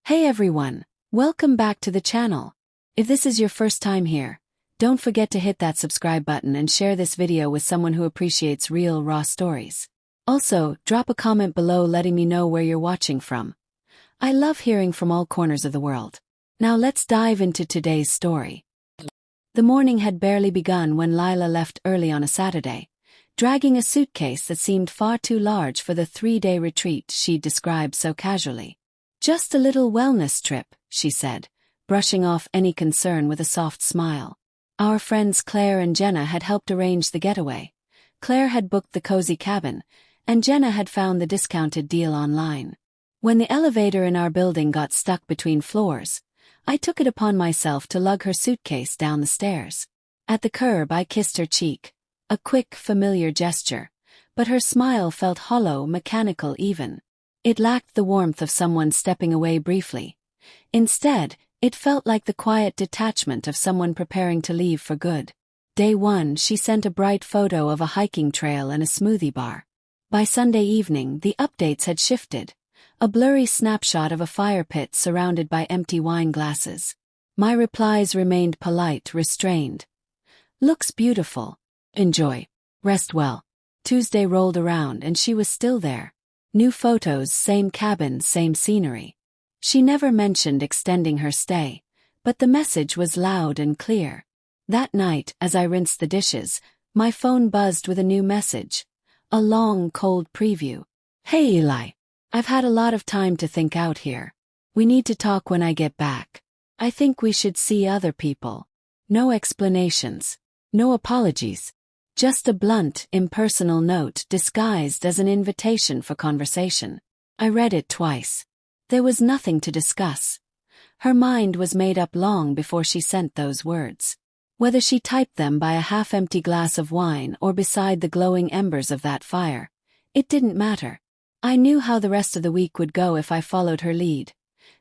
Hey everyone, welcome back to the channel. If this is your first time here, don't forget to hit that subscribe button and share this video with someone who appreciates real, raw stories. Also, drop a comment below letting me know where you're watching from. I love hearing from all corners of the world. Now let's dive into today's story. The morning had barely begun when Lila left early on a Saturday, dragging a suitcase that seemed far too large for the 3-day retreat she'd described so casually. "Just a little wellness trip," she said, brushing off any concern with a soft smile. Our friends Claire and Jenna had helped arrange the getaway. Claire had booked the cozy cabin, and Jenna had found the discounted deal online. When the elevator in our building got stuck between floors, I took it upon myself to lug her suitcase down the stairs. At the curb I kissed her cheek, a quick, familiar gesture, but her smile felt hollow, mechanical even. It lacked the warmth of someone stepping away briefly. Instead, it felt like the quiet detachment of someone preparing to leave for good. Day 1, she sent a bright photo of a hiking trail and a smoothie bar. By Sunday evening, the updates had shifted. A blurry snapshot of a fire pit surrounded by empty wine glasses. My replies remained polite, restrained. "Looks beautiful. Enjoy. Rest well." Tuesday rolled around and she was still there. New photos, same cabin, same scenery. She never mentioned extending her stay, but the message was loud and clear. That night, as I rinsed the dishes, my phone buzzed with a new message. A long, cold preview. "Hey Eli. I've had a lot of time to think out here. We need to talk when I get back. I think we should see other people." No explanations. No apologies. Just a blunt, impersonal note disguised as an invitation for conversation. I read it twice. There was nothing to discuss. Her mind was made up long before she sent those words. Whether she typed them by a half-empty glass of wine or beside the glowing embers of that fire, it didn't matter. I knew how the rest of the week would go if I followed her lead.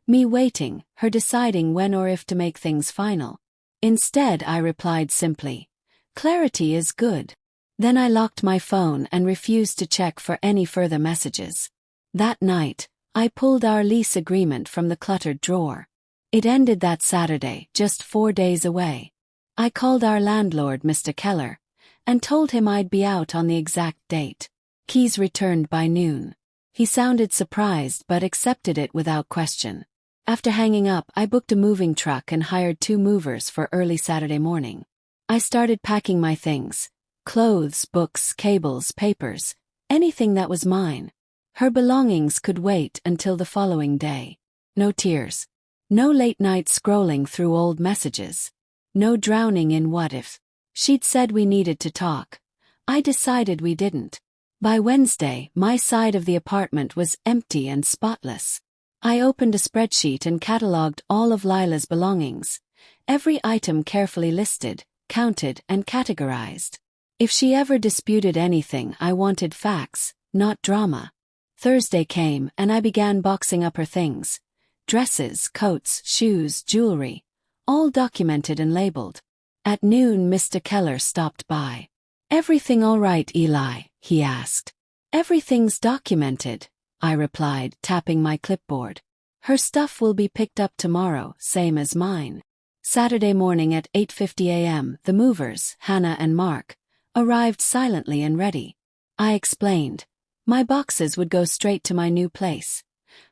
Me waiting, her deciding when or if to make things final. Instead, I replied simply, "Clarity is good." Then I locked my phone and refused to check for any further messages. That night, I pulled our lease agreement from the cluttered drawer. It ended that Saturday, just 4 days away. I called our landlord, Mr. Keller, and told him I'd be out on the exact date. Keys returned by noon. He sounded surprised but accepted it without question. After hanging up, I booked a moving truck and hired 2 movers for early Saturday morning. I started packing my things. Clothes, books, cables, papers, anything that was mine. Her belongings could wait until the following day. No tears. No late-night scrolling through old messages. No drowning in what if. She'd said we needed to talk. I decided we didn't. By Wednesday, my side of the apartment was empty and spotless. I opened a spreadsheet and cataloged all of Lila's belongings. Every item carefully listed, counted, and categorized. If she ever disputed anything, I wanted facts, not drama. Thursday came and I began boxing up her things. Dresses, coats, shoes, jewelry, all documented and labeled. At noon, Mr. Keller stopped by. "Everything all right, Eli?" he asked. "Everything's documented," I replied, tapping my clipboard. "Her stuff will be picked up tomorrow, same as mine." Saturday morning at 8:50 a.m., the movers, Hannah and Mark, arrived silently and ready. I explained. My boxes would go straight to my new place.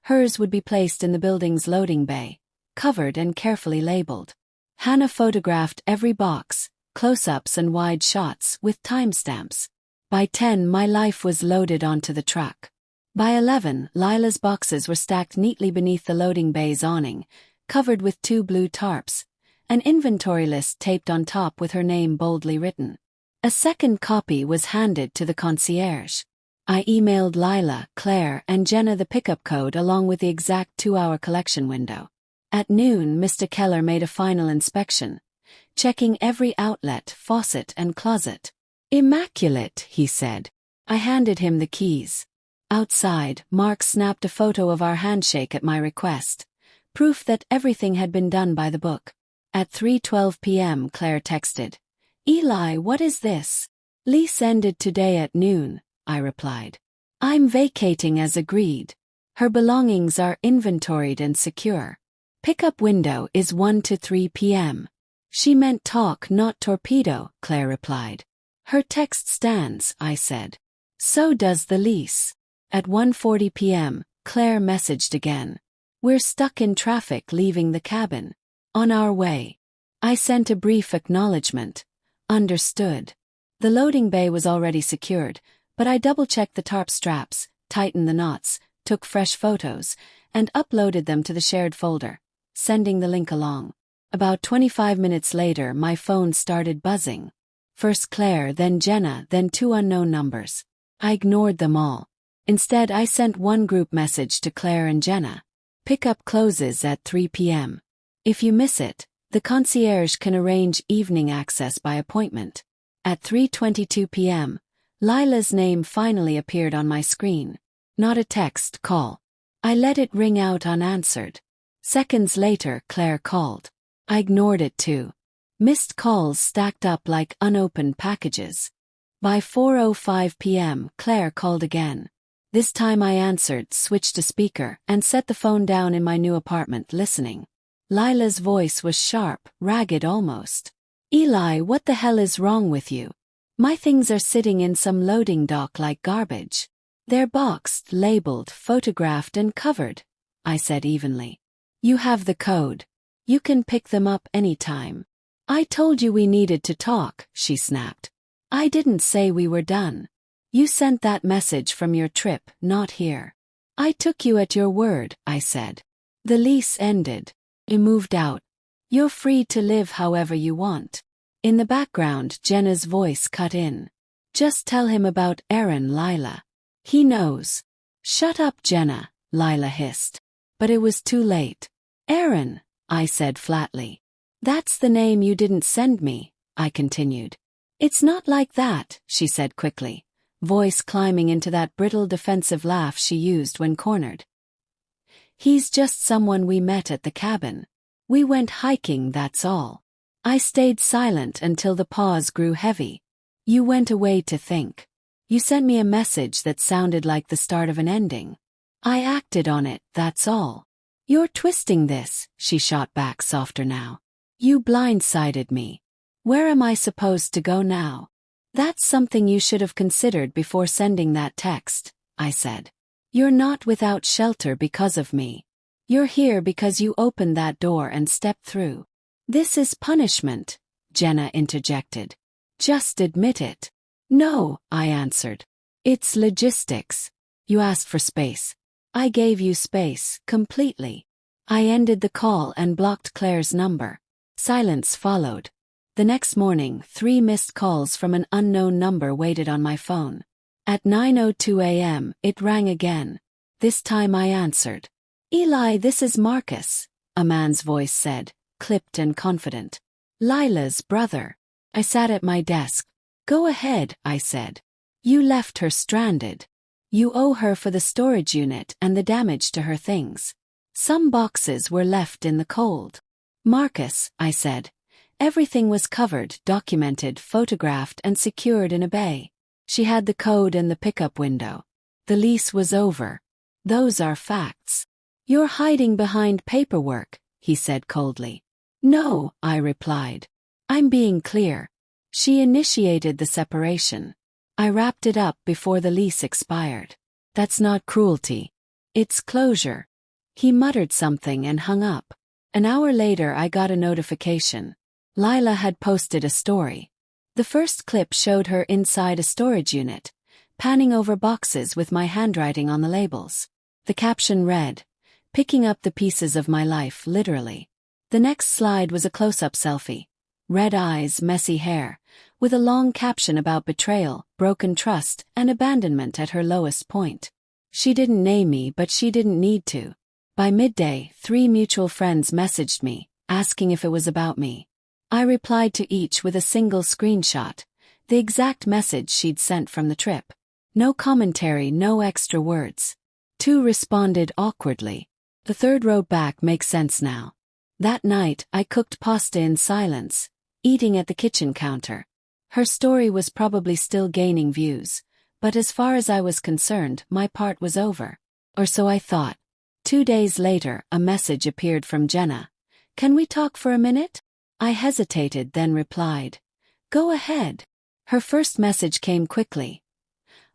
Hers would be placed in the building's loading bay, covered and carefully labeled. Hannah photographed every box, close-ups and wide shots, with timestamps. By 10, my life was loaded onto the truck. By 11, Lila's boxes were stacked neatly beneath the loading bay's awning, covered with 2 blue tarps. An inventory list taped on top with her name boldly written. A second copy was handed to the concierge. I emailed Lila, Claire, and Jenna the pickup code along with the exact 2-hour collection window. At noon, Mr. Keller made a final inspection, checking every outlet, faucet, and closet. "Immaculate," he said. I handed him the keys. Outside, Mark snapped a photo of our handshake at my request, proof that everything had been done by the book. At 3:12 p.m., Claire texted, "Eli, what is this?" "Lease ended today at noon," I replied. "I'm vacating as agreed." Her belongings are inventoried and secure. Pickup window is 1 to 3 p.m. She meant talk, not torpedo, Claire replied. Her text stands, I said. So does the lease. At 1:40 p.m., Claire messaged again. We're stuck in traffic leaving the cabin. On our way. I sent a brief acknowledgement. Understood. The loading bay was already secured, but I double-checked the tarp straps, tightened the knots, took fresh photos, and uploaded them to the shared folder, sending the link along. About 25 minutes later, my phone started buzzing. First Claire, then Jenna, then 2 unknown numbers. I ignored them all. Instead, I sent one group message to Claire and Jenna. Pickup closes at 3 p.m. If you miss it, the concierge can arrange evening access by appointment. At 3:22 p.m., Lila's name finally appeared on my screen. Not a text call. I let it ring out unanswered. Seconds later, Claire called. I ignored it too. Missed calls stacked up like unopened packages. By 4:05 p.m., Claire called again. This time I answered, switched to speaker, and set the phone down in my new apartment, listening. Lila's voice was sharp, ragged almost. Eli, what the hell is wrong with you? My things are sitting in some loading dock like garbage. They're boxed, labeled, photographed, and covered, I said evenly. You have the code. You can pick them up anytime. I told you we needed to talk, she snapped. I didn't say we were done. You sent that message from your trip, not here. I took you at your word, I said. The lease ended. You moved out. You're free to live however you want. In the background, Jenna's voice cut in. Just tell him about Aaron, Lila. He knows. Shut up, Jenna, Lila hissed. But it was too late. Aaron, I said flatly. That's the name you didn't send me, I continued. It's not like that, she said quickly, voice climbing into that brittle defensive laugh she used when cornered. He's just someone we met at the cabin. We went hiking, that's all. I stayed silent until the pause grew heavy. You went away to think. You sent me a message that sounded like the start of an ending. I acted on it, that's all. You're twisting this, she shot back softer now. You blindsided me. Where am I supposed to go now? That's something you should have considered before sending that text, I said. You're not without shelter because of me. You're here because you opened that door and stepped through. This is punishment, Jenna interjected. Just admit it. No, I answered. It's logistics. You asked for space. I gave you space, completely. I ended the call and blocked Claire's number. Silence followed. The next morning, 3 missed calls from an unknown number waited on my phone. At 9:02 a.m., it rang again. This time I answered. Eli, this is Marcus, a man's voice said, clipped and confident. Lila's brother. I sat at my desk. Go ahead, I said. You left her stranded. You owe her for the storage unit and the damage to her things. Some boxes were left in the cold. Marcus, I said. Everything was covered, documented, photographed, and secured in a bay. She had the code and the pickup window. The lease was over. Those are facts. You're hiding behind paperwork, he said coldly. No, I replied. I'm being clear. She initiated the separation. I wrapped it up before the lease expired. That's not cruelty. It's closure. He muttered something and hung up. An hour later I got a notification. Lila had posted a story. The first clip showed her inside a storage unit, panning over boxes with my handwriting on the labels. The caption read, "Picking up the pieces of my life, literally." The next slide was a close-up selfie. Red eyes, messy hair, with a long caption about betrayal, broken trust, and abandonment at her lowest point. She didn't name me, but she didn't need to. By midday, 3 mutual friends messaged me, asking if it was about me. I replied to each with a single screenshot, the exact message she'd sent from the trip. No commentary, no extra words. 2 responded awkwardly. The third wrote back, "Makes sense now." That night, I cooked pasta in silence, eating at the kitchen counter. Her story was probably still gaining views, but as far as I was concerned, my part was over. Or so I thought. 2 days later, a message appeared from Jenna. "Can we talk for a minute?" I hesitated, then replied, "Go ahead." Her first message came quickly.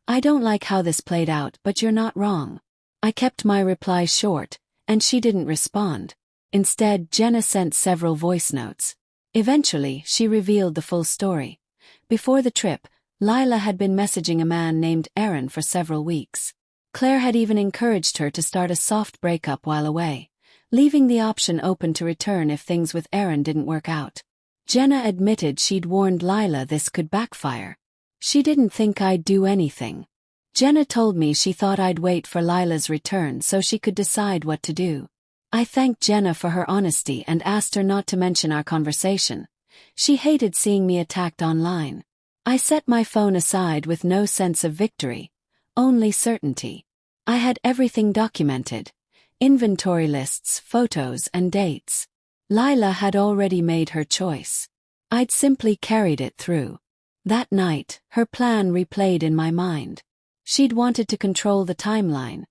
"I don't like how this played out, but you're not wrong." I kept my reply short, and she didn't respond. Instead, Jenna sent several voice notes. Eventually, she revealed the full story. Before the trip, Lila had been messaging a man named Aaron for several weeks. Claire had even encouraged her to start a soft breakup while away, leaving the option open to return if things with Aaron didn't work out. Jenna admitted she'd warned Lila this could backfire. She didn't think I'd do anything. Jenna told me she thought I'd wait for Lila's return so she could decide what to do. I thanked Jenna for her honesty and asked her not to mention our conversation. She hated seeing me attacked online. I set my phone aside with no sense of victory, only certainty. I had everything documented. Inventory lists, photos, and dates. Lila had already made her choice. I'd simply carried it through. That night, her plan replayed in my mind. She'd wanted to control the timeline,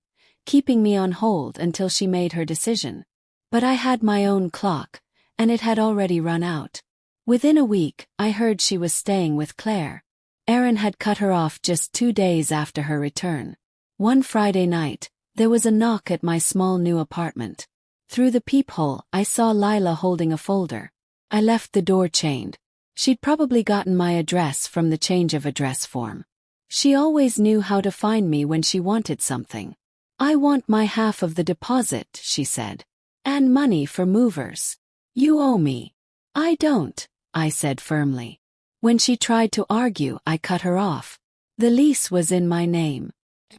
keeping me on hold until she made her decision. But I had my own clock, and it had already run out. Within a week, I heard she was staying with Claire. Aaron had cut her off just 2 days after her return. One Friday night, there was a knock at my small new apartment. Through the peephole, I saw Lila holding a folder. I left the door chained. She'd probably gotten my address from the change of address form. She always knew how to find me when she wanted something. "I want my half of the deposit," she said. "And money for movers. You owe me." "I don't," I said firmly. When she tried to argue, I cut her off. "The lease was in my name.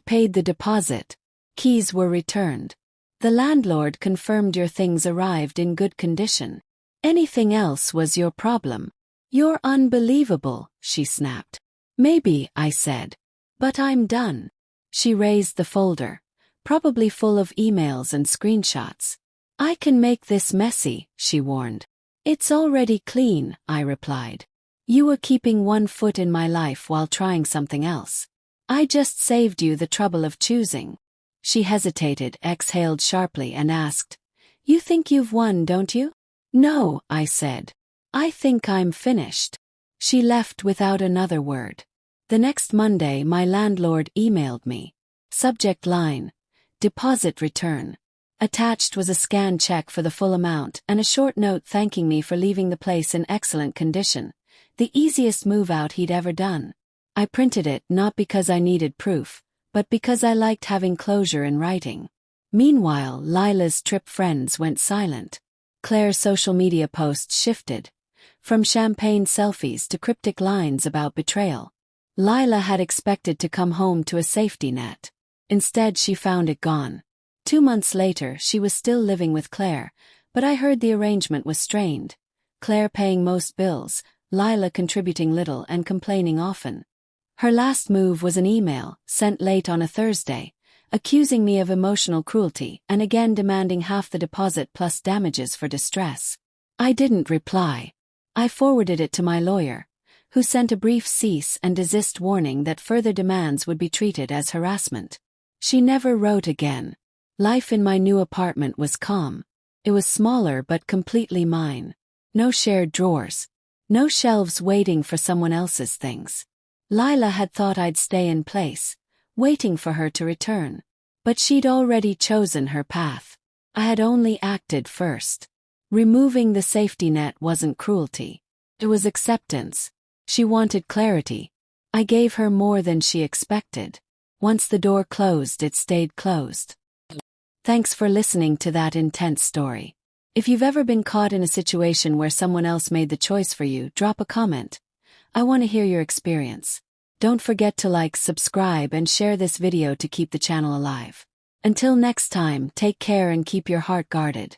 Paid the deposit. Keys were returned. The landlord confirmed your things arrived in good condition. Anything else was your problem." "You're unbelievable," she snapped. "Maybe," I said. "But I'm done." She raised the folder, probably full of emails and screenshots. "I can make this messy," she warned. "It's already clean," I replied. "You were keeping one foot in my life while trying something else. I just saved you the trouble of choosing." She hesitated, exhaled sharply, and asked, "You think you've won, don't you?" "No," I said. "I think I'm finished." She left without another word. The next Monday, my landlord emailed me. Subject line: deposit return. Attached was a scanned check for the full amount and a short note thanking me for leaving the place in excellent condition, the easiest move out he'd ever done. I printed it not because I needed proof, but because I liked having closure in writing. Meanwhile, Lila's trip friends went silent. Claire's social media posts shifted, from champagne selfies to cryptic lines about betrayal. Lila had expected to come home to a safety net. Instead, she found it gone. 2 months later, she was still living with Claire, but I heard the arrangement was strained. Claire paying most bills, Lila contributing little and complaining often. Her last move was an email, sent late on a Thursday, accusing me of emotional cruelty and again demanding half the deposit plus damages for distress. I didn't reply. I forwarded it to my lawyer, who sent a brief cease and desist warning that further demands would be treated as harassment. She never wrote again. Life in my new apartment was calm. It was smaller but completely mine. No shared drawers. No shelves waiting for someone else's things. Lila had thought I'd stay in place, waiting for her to return. But she'd already chosen her path. I had only acted first. Removing the safety net wasn't cruelty. It was acceptance. She wanted clarity. I gave her more than she expected. Once the door closed, it stayed closed. Thanks for listening to that intense story. If you've ever been caught in a situation where someone else made the choice for you, drop a comment. I want to hear your experience. Don't forget to like, subscribe, and share this video to keep the channel alive. Until next time, take care and keep your heart guarded.